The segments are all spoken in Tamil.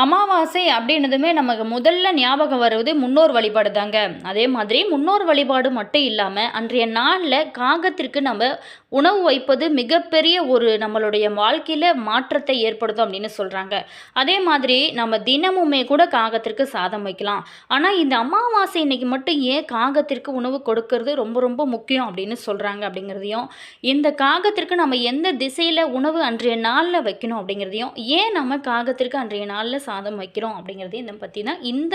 அமாவாசை அப்படின்னதுமே நமக்கு முதல்ல ஞாபகம் வருவது முன்னோர் வழிபாடு தாங்க. அதே மாதிரி முன்னோர் வழிபாடு மட்டும் இல்லாமல் அன்றைய நாளில் காகத்திற்கு நம்ம உணவு வைப்பது மிகப்பெரிய ஒரு நம்மளுடைய வாழ்க்கையில் மாற்றத்தை ஏற்படுத்தும் அப்படின்னு சொல்கிறாங்க. அதே மாதிரி நம்ம தினமுமே கூட காகத்திற்கு சாதம் வைக்கலாம். ஆனால் இந்த அமாவாசை இன்னைக்கு மட்டும் ஏன் காகத்திற்கு உணவு கொடுக்கறது ரொம்ப ரொம்ப முக்கியம் அப்படின்னு சொல்கிறாங்க அப்படிங்கிறதையும், இந்த காகத்திற்கு நம்ம எந்த திசையில் உணவு அன்றைய நாளில் வைக்கணும் அப்படிங்கிறதையும், ஏன் நம்ம காகத்திற்கு அன்றைய நாளில் சாதம் வைக்கிறோம் அப்படிங்கிறதையும் இதை பற்றி தான் இந்த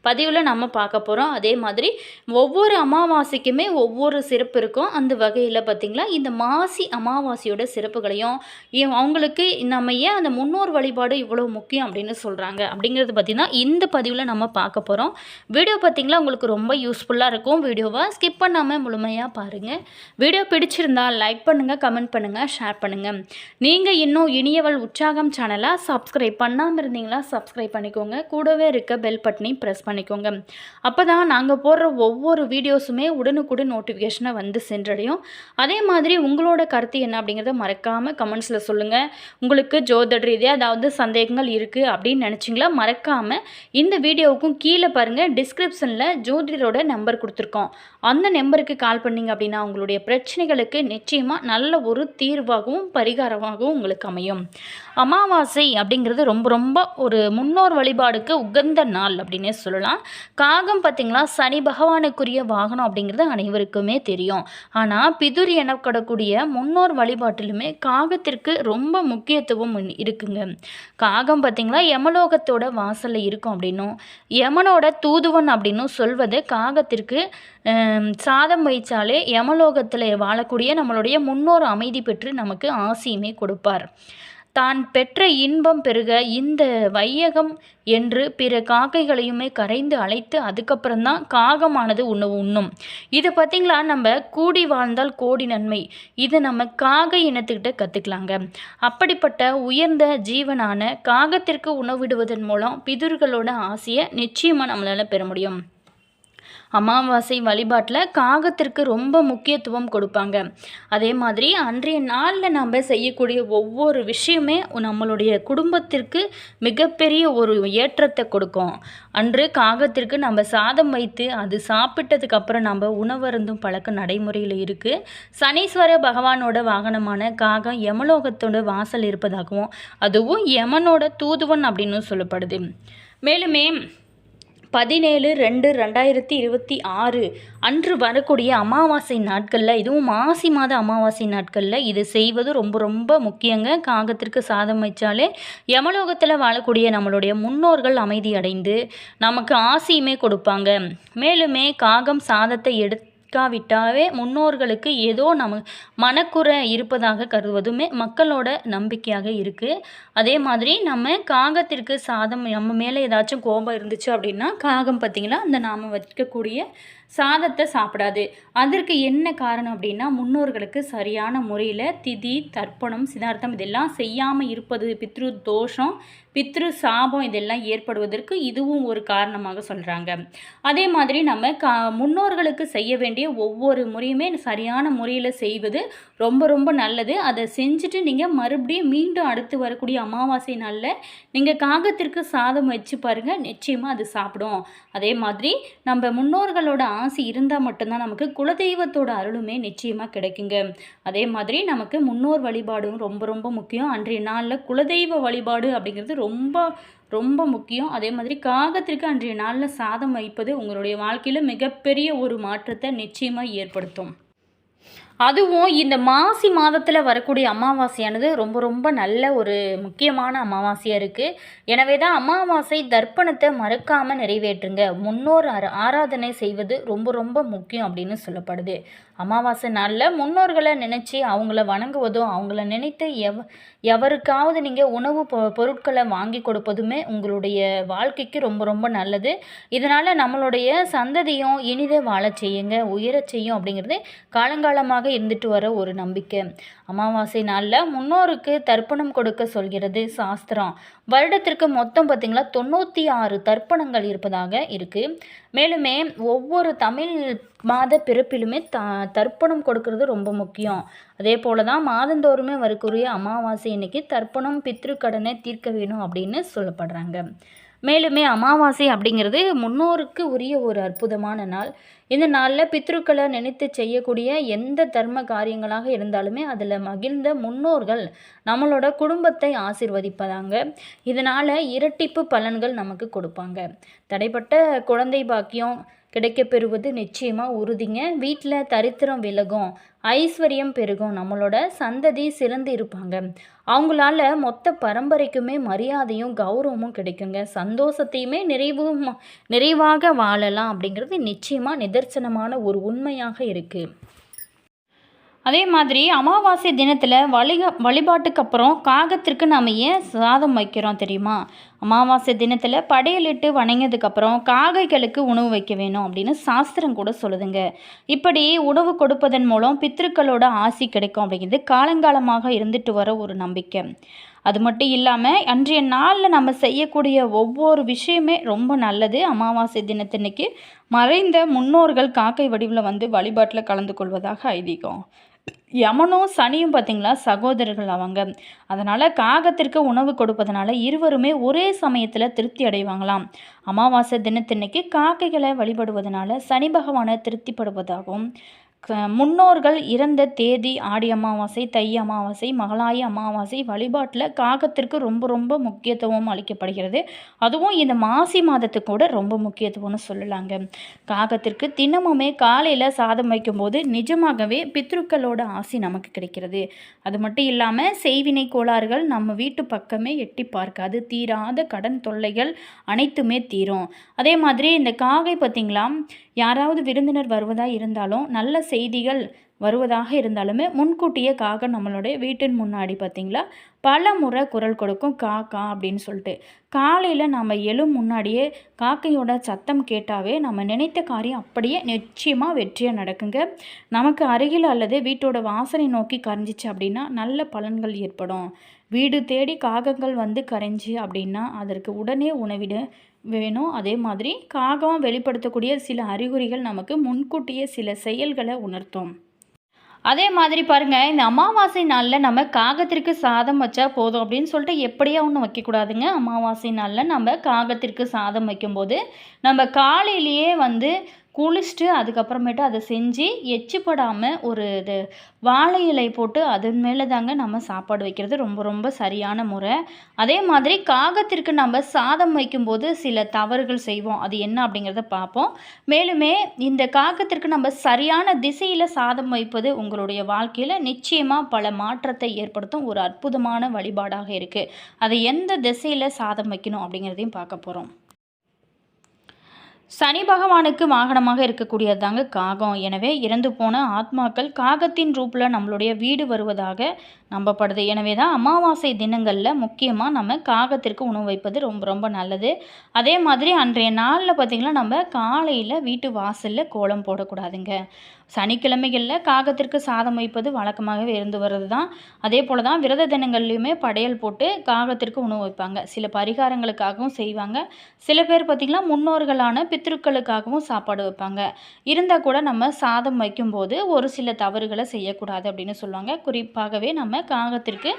பதிவில் நம்ம பார்க்க போகிறோம். அதே மாதிரி ஒவ்வொரு அமாவாசைக்குமே ஒவ்வொரு சிறப்பு இருக்கும். அந்த வகையில் பார்த்திங்களா இந்த மாசி அமாவாசையோட சிறப்புகளையும் அவங்களுக்கு நம்ம ஏன் அந்த முன்னோர் வழிபாடு இவ்வளோ முக்கியம் அப்படின்னு சொல்கிறாங்க அப்படிங்கிறது பார்த்திங்கன்னா இந்த பதிவில் நம்ம பார்க்க போகிறோம். வீடியோ பார்த்திங்களா உங்களுக்கு ரொம்ப யூஸ்ஃபுல்லாக இருக்கும். வீடியோவை ஸ்கிப் பண்ணாமல் முழுமையாக பாருங்கள். வீடியோ பிடிச்சிருந்தால் லைக் பண்ணுங்கள், கமெண்ட் பண்ணுங்கள், ஷேர் பண்ணுங்கள். நீங்கள் இன்னும் இனியவள் உற்சாகம் சேனலை சப்ஸ்கிரைப் பண்ணாமல் இருந்தீங்களா சப்ஸ்கிரைப் பண்ணிக்கோங்க. கூடவே இருக்க பெல் பட்டனை ப்ரெஸ் பண்ணிக்கோங்க. அப்போ தான் நாங்கள் போடுற ஒவ்வொரு வீடியோஸுமே உடனுக்குடன் நோட்டிஃபிகேஷனை வந்து சென்றடையும். அதே மாதிரி உங்களோட கருத்து என்ன அப்படிங்கிறத மறக்காமல் கமெண்ட்ஸில் சொல்லுங்கள். உங்களுக்கு ஜோதிட ரீதியாக ஏதாவது சந்தேகங்கள் இருக்குது அப்படின்னு நினச்சிங்களா மறக்காமல் இந்த வீடியோவுக்கும் கீழே பாருங்கள், டிஸ்கிரிப்ஷனில் ஜோதிடரோட நம்பர் கொடுத்துருக்கோம். அந்த நம்பருக்கு கால் பண்ணிங்க அப்படின்னா உங்களுடைய பிரச்சனைகளுக்கு நிச்சயமாக நல்ல ஒரு தீர்வாகவும் பரிகாரமாகவும் உங்களுக்கு அமையும். அமாவாசை அப்படிங்கிறது ரொம்ப ரொம்ப ஒரு முன்னோர் வழிபாடுக்கு உகந்த நாள் அப்படின்னே சொல்லலாம். காகம் பார்த்திங்களா சனி பகவானுக்குரிய வாகனம் அப்படிங்கிறது அனைவருக்குமே தெரியும். ஆனால் பிதுர் எனப்படக்கூடிய முன்னோர் வழிபாட்டிலுமே காகத்திற்கு ரொம்ப முக்கியத்துவம் இருக்குங்க. காகம் பார்த்திங்களா யமலோகத்தோட வாசலில் இருக்கும் அப்படின்னும், யமனோட தூதுவன் அப்படின்னும் சொல்வது காகத்திற்கு சாதம் வைச்சாலே யமலோகத்தில் வாழக்கூடிய நம்மளுடைய முன்னோர் அமைதி பெற்று நமக்கு ஆசியுமே கொடுப்பார். தான் பெற்ற இன்பம் பெருக இந்த வையகம் என்று பிற காக்கைகளையுமே கரைந்து அழைத்து அதுக்கப்புறம்தான் காகமானது உண்ணும். இதை பார்த்திங்களா நம்ம கூடி வாழ்ந்தால் கோடி நன்மை, இது நம்ம காக இனத்துக்கிட்ட கற்றுக்கலாங்க. அப்படிப்பட்ட உயர்ந்த ஜீவனான காகத்திற்கு உணவிடுவதன் மூலம் பிதுர்களோட ஆசையை நிச்சயமாக நம்மளால் பெற முடியும். அமாவாசை வழிபாட்டில் காகத்திற்கு ரொம்ப முக்கியத்துவம் கொடுப்பாங்க. அதே மாதிரி அன்றைய நாளில் நம்ம செய்யக்கூடிய ஒவ்வொரு விஷயமே நம்மளுடைய குடும்பத்திற்கு மிகப்பெரிய ஒரு ஏற்றத்தை கொடுக்கும். அன்று காகத்திற்கு நம்ம சாதம் வைத்து அது சாப்பிட்டதுக்கு அப்புறம் நம்ம உணவருந்தும் பழக்கம் நடைமுறையில் இருக்குது. சனீஸ்வர பகவானோட வாகனமான காகம் யமலோகத்தோட வாசல் இருப்பதாகவும் அதுவும் யமனோட தூதுவன் அப்படின்னு சொல்லப்படுது. மேலுமே 17/2/2026 அன்று வரக்கூடிய அமாவாசை நாட்களில், இதுவும் மாசி மாத அமாவாசை நாட்களில் இது செய்வது ரொம்ப ரொம்ப முக்கியங்க. காகத்திற்கு சாதம் வைச்சாலே யமலோகத்தில் வாழக்கூடிய நம்மளுடைய முன்னோர்கள் அமைதி அடைந்து நமக்கு ஆசியுமே கொடுப்பாங்க. மேலுமே காகம் சாதத்தை எடுக்காவிட்டாவே முன்னோர்களுக்கு ஏதோ நம்ம மனக்குறை இருப்பதாக கருதுவதுமே மக்களோட நம்பிக்கையாக இருக்குது. அதே மாதிரி நம்ம காகத்திற்கு சாதம் நம்ம மேலே ஏதாச்சும் கோபம் இருந்துச்சு அப்படின்னா காகம் பார்த்திங்களா அந்த நாம் வைக்கக்கூடிய சாதத்தை சாப்பிடாது. அதற்கு என்ன காரணம் அப்படின்னா முன்னோர்களுக்கு சரியான முறையில் திதி தர்ப்பணம் சிதார்த்தம் இதெல்லாம் செய்யாமல் இருப்பது, பித்ரு தோஷம் பித்ரு சாபம் இதெல்லாம் ஏற்படுவதற்கு இதுவும் ஒரு காரணமாக சொல்கிறாங்க. அதே மாதிரி நம்ம முன்னோர்களுக்கு செய்ய வேண்டிய ஒவ்வொரு முறையுமே சரியான முறையில் செய்வது ரொம்ப ரொம்ப நல்லது. அதை செஞ்சுட்டு நீங்கள் மறுபடியும் மீண்டும் அடுத்து வரக்கூடிய அமாவாசை நாளில் நீங்கள் காகத்திற்கு சாதம் வச்சு பாருங்கள், நிச்சயமாக அது சாப்பிடும். அதே மாதிரி நம்ம முன்னோர்களோட ஆசை இருந்தால் மட்டும்தான் நமக்கு குலதெய்வத்தோட அருளுமே நிச்சயமாக கிடைக்குங்க. அதே மாதிரி நமக்கு முன்னோர் வழிபாடும் ரொம்ப ரொம்ப முக்கியம். அன்றைய நாளில் குலதெய்வ வழிபாடு அப்படிங்கிறது ரொம்ப ரொம்ப முக்கியம். அதே மாதிரி காகத்திற்கு அன்றைய நாளில் சாதம் வைப்பது உங்களுடைய வாழ்க்கையில் மிகப்பெரிய ஒரு மாற்றத்தை நிச்சயமாக ஏற்படுத்தும். அதுவும் இந்த மாசி மாதத்தில் வரக்கூடிய அமாவாசையானது ரொம்ப ரொம்ப நல்ல ஒரு முக்கியமான அமாவாசையாக இருக்குது. எனவே தான் அமாவாசை தர்ப்பணத்தை மறக்காமல் நிறைவேற்றுங்க. முன்னோர் ஆராதனை செய்வது ரொம்ப ரொம்ப முக்கியம் அப்படின்னு சொல்லப்படுது. அமாவாசை நாளில் முன்னோர்களை நினச்சி அவங்கள வணங்குவதும் அவங்கள நினைத்து எவருக்காவது நீங்கள் உணவு பொருட்களை வாங்கி கொடுப்பதுமே உங்களுடைய வாழ்க்கைக்கு ரொம்ப ரொம்ப நல்லது. இதனால் நம்மளுடைய சந்ததியும் இனிதே வாழ செய்யுங்க, உயர செய்யும் அப்படிங்கிறது காலங்காலமாக இருந்துட்டு வர ஒரு நம்பிக்கை. அமாவாசை நாளில் முன்னோருக்கு தர்ப்பணம் கொடுக்க சொல்கிறது சாஸ்திரம். வருடத்திற்கு மொத்தம் பார்த்திங்களா 96 தர்ப்பணங்கள் இருப்பதாக இருக்குது. மேலுமே ஒவ்வொரு தமிழ் மாத பிறப்பிலுமே தர்ப்பணம் கொடுக்கறது ரொம்ப முக்கியம். அதே போல தான் மாதந்தோறுமே வரக்கூடிய அமாவாசை இன்னைக்கு தர்ப்பணம் பித்ருக்கடனை தீர்க்க வேணும் அப்படின்னு சொல்லப்படுறாங்க. மேலுமே அமாவாசை அப்படிங்கிறது முன்னோருக்கு உரிய ஒரு அற்புதமான நாள். இந்த நாளில் பித்ருக்களை நினைத்து செய்யக்கூடிய எந்த தர்ம காரியங்களாக இருந்தாலுமே அதில் மகிழ்ந்த முன்னோர்கள் நம்மளோட குடும்பத்தை ஆசீர்வதிப்பதாங்க. இதனால் இரட்டிப்பு பலன்கள் நமக்கு கொடுப்பாங்க. தடைப்பட்ட குழந்தை பாக்கியம் கிடைக்கப்பெறுவது நிச்சயமாக உறுதிங்க. வீட்டில் தரித்திரம் விலகும், ஐஸ்வர்யம் பெருகும், நம்மளோட சந்ததி சிறந்து இருப்பாங்க. அவங்களால மொத்த பரம்பரைக்குமே மரியாதையும் கௌரவமும் கிடைக்குங்க. சந்தோஷத்தையுமே நிறைவாக வாழலாம் அப்படிங்கிறது நிச்சயமாக நிதர்சனமான ஒரு உண்மையாக இருக்குது. அதே மாதிரி அமாவாசை தினத்தில் வழிபாட்டுக்கு அப்புறம் காகத்திற்கு நாம் ஏன் சாதம் வைக்கிறோம் தெரியுமா? அமாவாசை தினத்தில் படையலிட்டு வணங்கியதுக்கப்புறம் காகைகளுக்கு உணவு வைக்க வேணும் அப்படின்னு சாஸ்திரம் கூட சொல்லுதுங்க. இப்படி உணவு கொடுப்பதன் மூலம் பித்ருக்களோட ஆசி கிடைக்கும் அப்படிங்கிறது காலங்காலமாக இருந்துட்டு வர ஒரு நம்பிக்கை. அது மட்டும் இல்லாமல் அன்றைய நாளில் நம்ம செய்யக்கூடிய ஒவ்வொரு விஷயமே ரொம்ப நல்லது. அமாவாசை தினத்தன்னைக்கு மறைந்த முன்னோர்கள் காக்கை வடிவில் வந்து வழிபாட்டில் கலந்து கொள்வதாக ஐதீகம். யமனும் சனியும் பார்த்திங்களா சகோதரர்கள் அவங்க. அதனால் காகத்திற்கு உணவு கொடுப்பதனால இருவருமே ஒரே சமயத்தில் திருப்தி அடைவாங்களாம். அமாவாசை தினத்தன்னைக்கு காக்கைகளை வழிபடுவதனால சனி பகவானை திருப்திப்படுவதாகவும், முன்னோர்கள் இறந்த தேதி ஆடி அமாவாசை, தை அமாவாசை, மகளாய அமாவாசை வழிபாட்டில் காகத்திற்கு ரொம்ப ரொம்ப முக்கியத்துவம் அளிக்கப்படுகிறது. அதுவும் இந்த மாசி மாதத்துக்கு கூட ரொம்ப முக்கியத்துவம்னு சொல்லலாங்க. காகத்திற்கு தினமுமே காலையில் சாதம் வைக்கும்போது நிஜமாகவே பித்ருக்களோட ஆசி நமக்கு கிடைக்கிறது. அது மட்டும் இல்லாமல் செய்வினை கோளாறுகள் நம்ம வீட்டு பக்கமே எட்டி பார்க்காது. தீராத கடன் தொல்லைகள் அனைத்துமே தீரும். அதே மாதிரி இந்த காகை பார்த்திங்களா, யாராவது விருந்தினர் வருவதாக இருந்தாலும் நல்ல செய்திகள் வருவதாக இருந்தாலுமே முன்கூட்டியே காகம் நம்மளுடைய வீட்டின் முன்னாடி பார்த்திங்களா பல முறை குரல் கொடுக்கும், காக்கா அப்படின்னு சொல்லிட்டு. காலையில் நம்ம எழும் முன்னாடியே காக்கையோட சத்தம் கேட்டாவே நம்ம நினைத்த காரியம் அப்படியே நிச்சயமாக வெற்றியாக நடக்குங்க. நமக்கு அருகில் அல்லது வீட்டோட வாசனை நோக்கி கரைஞ்சிச்சு அப்படின்னா நல்ல பலன்கள் ஏற்படும். வீடு தேடி காகங்கள் வந்து கரைஞ்சி அப்படின்னா அதற்கு உடனே உணவிட வேணும். அதே மாதிரி காகம் வெளிப்படுத்தக்கூடிய சில அறிகுறிகள் நமக்கு முன்கூட்டியே சில செயல்களை உணர்த்தும். அதே மாதிரி பாருங்கள், இந்த அமாவாசை நாளில் நம்ம காகத்திற்கு சாதம் வச்சா போதும் அப்படின்னு சொல்லிட்டு எப்படியா ஒன்றும் வைக்கக்கூடாதுங்க. அமாவாசை நாளில் நம்ம காகத்திற்கு சாதம் வைக்கும்போது நம்ம காலையிலேயே வந்து குளிச்சுட்டு அதுக்கப்புறமேட்டு அதை செஞ்சு எச்சிப்படாமல் ஒரு இது வாழை இலை போட்டு அதன் மேலே தாங்க நம்ம சாப்பாடு வைக்கிறது ரொம்ப ரொம்ப சரியான முறை. அதே மாதிரி காகத்திற்கு நம்ம சாதம் வைக்கும்போது சில தவறுகள் செய்வோம். அது என்ன அப்படிங்கிறத பார்ப்போம். மேலுமே இந்த காகத்திற்கு நம்ம சரியான திசையில் சாதம் வைப்பது உங்களுடைய வாழ்க்கையில் நிச்சயமாக பல மாற்றத்தை ஏற்படுத்தும் ஒரு அற்புதமான வழிபாடாக இருக்குது. அதை எந்த திசையில் சாதம் வைக்கணும் அப்படிங்கிறதையும் பார்க்க போகிறோம். சனி பகவானுக்கு வாகனமாக இருக்கக்கூடியது தாங்க காகம். எனவே இறந்து போன ஆத்மாக்கள் காகத்தின் ரூப்பில் நம்மளுடைய வீடு வருவதாக நம்பப்படுது. எனவே தான் அமாவாசை தினங்களில் முக்கியமாக நம்ம காகத்திற்கு உணவு வைப்பது ரொம்ப ரொம்ப நல்லது. அதே மாதிரி அன்றைய நாளில் பார்த்திங்கன்னா நம்ம காலையில் வீட்டு வாசலில் கோலம் போடக்கூடாதுங்க. சனிக்கிழமைகளில் காகத்திற்கு சாதம் வைப்பது வழக்கமாகவே இருந்து வர்றது தான். அதே போல் தான் விரத தினங்கள்லையுமே படையல் போட்டு காகத்திற்கு உணவு வைப்பாங்க. சில பரிகாரங்களுக்காகவும் செய்வாங்க. சில பேர் பார்த்திங்கன்னா முன்னோர்களான பித்ருக்களுக்காகவும் சாப்பாடு வைப்பாங்க. இருந்தால் கூட நம்ம சாதம் வைக்கும்போது ஒரு சில தவறுகளை செய்யக்கூடாது அப்படின்னு சொல்லுவாங்க. குறிப்பாகவே நம்ம காகத்திற்கு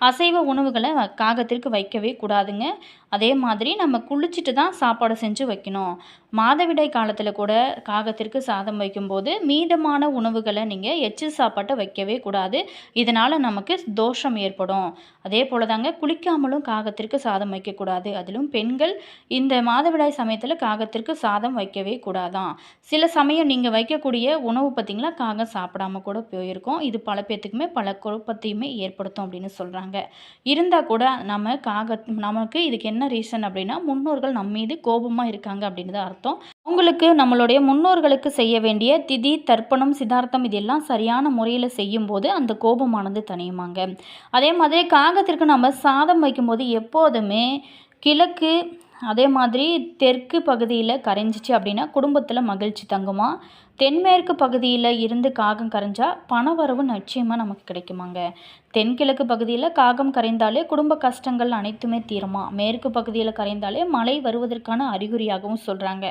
அசைவ உணவுகளை காகத்திற்கு வைக்கவே கூடாதுங்க. அதே மாதிரி நம்ம குளிச்சுட்டு தான் சாப்பாடு செஞ்சு வைக்கணும். மாதவிடாய் காலத்தில் கூட காகத்திற்கு சாதம் வைக்கும்போது மீதமான உணவுகளை நீங்கள் எச்சு சாப்பாட்டை வைக்கவே கூடாது. இதனால் நமக்கு தோஷம் ஏற்படும். அதே போல் தாங்க குளிக்காமலும் காகத்திற்கு சாதம் வைக்கக்கூடாது. அதிலும் பெண்கள் இந்த மாதவிடாய் சமயத்தில் காகத்திற்கு சாதம் வைக்கவே கூடாதான். சில சமயம் நீங்கள் வைக்கக்கூடிய உணவு பார்த்திங்களா காகம் சாப்பிடாம கூட போயிருக்கோம். இது பல பேர்த்துக்குமே பல குழப்பத்தையுமே ஏற்படுத்தும் அப்படின்னு சொல்கிறாங்க. இருந்தால் கூட நமக்கு இதுக்கு என்ன ரீசன் அப்படின்னா முன்னோர்கள் நம்ம மீது கோபமாக இருக்காங்க அப்படின்னு தான் அர்த்தம். உங்களுக்கு நம்மளுடைய முன்னோர்களுக்கு செய்ய வேண்டிய திதி, தர்ப்பணம், சிதார்த்தம் இதெல்லாம் சரியான முறையில் செய்யும்போது அந்த கோபமானது தணியுமாங்க. அதே மாதிரி காகத்திற்கு நம்ம சாதம் வைக்கும்போது எப்போதுமே கிழக்கு அதே மாதிரி தெற்கு பகுதியில் கரைஞ்சிச்சு அப்படின்னா குடும்பத்தில் மகிழ்ச்சி தங்குமா. தென்மேற்கு பகுதியில் இருந்து காகம் கரைஞ்சா பணவரவு நிச்சயமாக நமக்கு கிடைக்குமாங்க. தென்கிழக்கு பகுதியில் காகம் கரைந்தாலே குடும்ப கஷ்டங்கள் அனைத்துமே தீருமா. மேற்கு பகுதியில் கரைந்தாலே மழை வருவதற்கான அறிகுறியாகவும் சொல்கிறாங்க.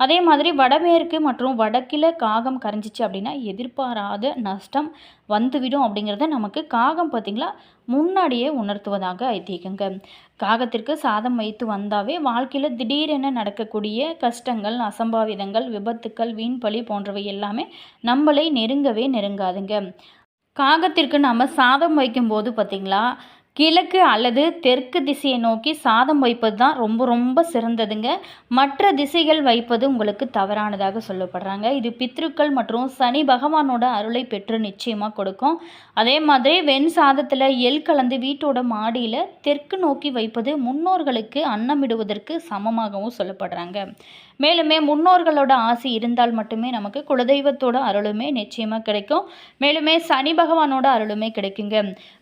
அதே மாதிரி வடமேற்கு மற்றும் வடக்கில் காகம் கரைஞ்சிச்சு அப்படின்னா எதிர்பாராத நஷ்டம் வந்துவிடும் அப்படிங்கிறத நமக்கு காகம் பார்த்திங்களா முன்னாடியே உணர்த்துவதாக ஐதீகங்க. காகத்திற்கு சாதம் வைத்து வந்தாவே வாழ்க்கையில் திடீரென நடக்கக்கூடிய கஷ்டங்கள், அசம்பாவிதங்கள், விபத்துக்கள், வீண்பழி போன்றவை எல்லாமே நம்மளை நெருங்கவே நெருங்காதுங்க. காகத்திற்கு நம்ம சாதம் வைக்கும்போது பார்த்திங்களா கிழக்கு அல்லது தெற்கு திசையை நோக்கி சாதம் வைப்பது தான் ரொம்ப ரொம்ப சிறந்ததுங்க. மற்ற திசைகள் வைப்பது உங்களுக்கு தவறானதாக சொல்லப்படுறாங்க. இது பித்ருக்கள் மற்றும் சனி பகவானோட அருளை பெற்று நிச்சயமாக கொடுக்கும். அதே மாதிரி வெண் சாதத்தில் எள் கலந்து வீட்டோட மாடியில் தெற்கு நோக்கி வைப்பது முன்னோர்களுக்கு அன்னமிடுவதற்கு சமமாகவும் சொல்லப்படுறாங்க. மேலுமே முன்னோர்களோட ஆசி இருந்தால் மட்டுமே நமக்கு குலதெய்வத்தோட அருளுமே நிச்சயமாக கிடைக்கும். மேலுமே சனி பகவானோட அருளுமே கிடைக்குங்க.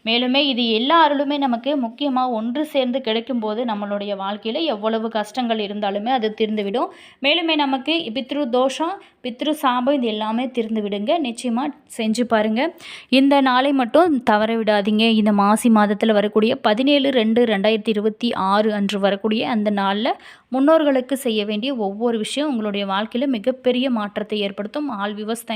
மேலுமே இது எல்லா அருளுமே நமக்கு முக்கியமாக ஒன்று சேர்ந்து கிடைக்கும்போது நம்மளுடைய வாழ்க்கையில் எவ்வளவு கஷ்டங்கள் இருந்தாலுமே அது தீர்ந்துவிடும். மேலுமே நமக்கு பித்ரு தோஷம், பித்ரு சாபம் இது எல்லாமே தீர்ந்து விடுங்க. நிச்சயமாக செஞ்சு பாருங்கள். இந்த நாளை மட்டும் தவற விடாதீங்க. இந்த மாசி மாதத்தில் வரக்கூடிய 17/2/2026 அன்று வரக்கூடிய அந்த நாளில் முன்னோர்களுக்கு செய்ய வேண்டிய ஒவ்வொரு விஷயம் உங்களுடைய வாழ்க்கையில் மிகப்பெரிய மாற்றத்தை ஏற்படுத்தும். All viewers thank you.